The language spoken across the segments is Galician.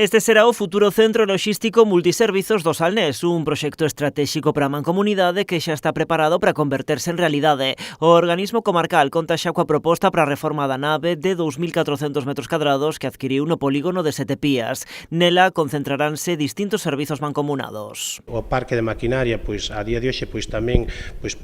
Este será o futuro centro logístico multiservizos do Salnés, un proxecto estratéxico para a Mancomunidade que xa está preparado para converterse en realidade. O organismo comarcal conta xa coa proposta para a reforma da nave de 2.400 metros cadrados que adquiriu no polígono de Sete Pías. Nela concentraránse distintos servizos mancomunados. O parque de maquinaria, pois a día de hoxe tamén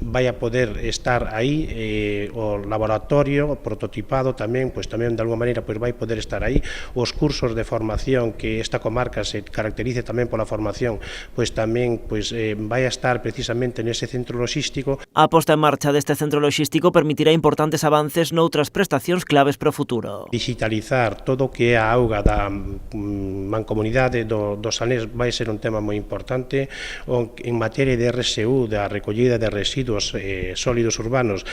vai a poder estar aí, o laboratorio, o prototipado tamén de alguma maneira vai poder estar aí, os cursos de formación que esta comarca se caracterice tamén pola formación, tamén vai a estar precisamente nese centro logístico. A posta en marcha deste centro logístico permitirá importantes avances noutras prestacións claves para o futuro. Digitalizar todo o que é a auga da mancomunidade do Salnés vai ser un tema moi importante. En materia de RSU, da recollida de residuos sólidos urbanos,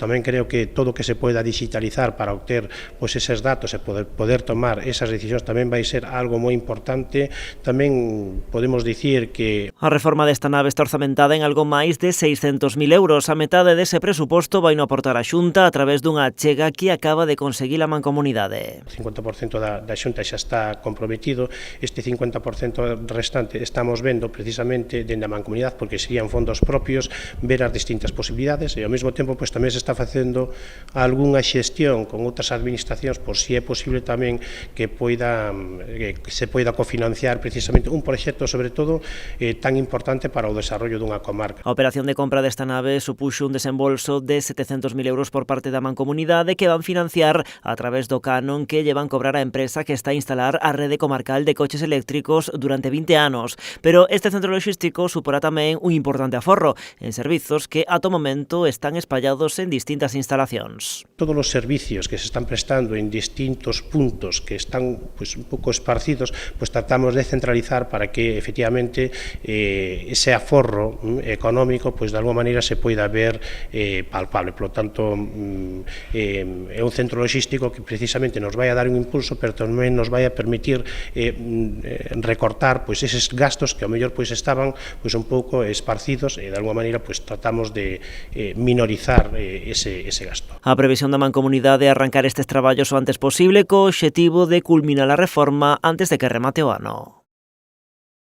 tamén creo que todo o que se poida digitalizar para obter eses datos e poder tomar esas decisións tamén vai ser algo moi importante. Tamén podemos dicir que a reforma desta nave está orzamentada en algo máis de 600.000 euros. A metade dese presuposto vai no aportar a Xunta a través dunha achega que acaba de conseguir a Mancomunidade. O 50% da Xunta xa está comprometido, este 50% restante estamos vendo precisamente dende a Mancomunidade, porque serían fondos propios, ver as distintas posibilidades e ao mesmo tempo tamén se está facendo algunha xestión con outras administracións por si é posible tamén que se poida cofinanciar precisamente un proxecto sobre todo tan importante para o desarrollo dunha comarca. A operación de compra desta nave supuxo un desembolso de 700.000 euros por parte da Mancomunidade que van financiar a través do canon que lle van cobrar a empresa que está a instalar a rede comarcal de coches eléctricos durante 20 anos. Pero este centro logístico suporá tamén un importante aforro en servizos que ata o momento están espallados en distintas instalacións. Todos os servicios que se están prestando en distintos puntos que están un pouco esparcidos, tratamos de centralizar para que efectivamente ese aforro económico de alguma maneira se poida ver palpable. Por lo tanto, é un centro logístico que precisamente nos vai a dar un impulso, pero tamén nos vai a permitir recortar eses gastos que ao mellor estaban un pouco esparcidos e de alguma maneira tratamos de minorizar ese gasto. A previsión da Mancomunidade é arrancar estes traballos o antes posible co obxectivo de culminar a reforma antes de que remate o ano.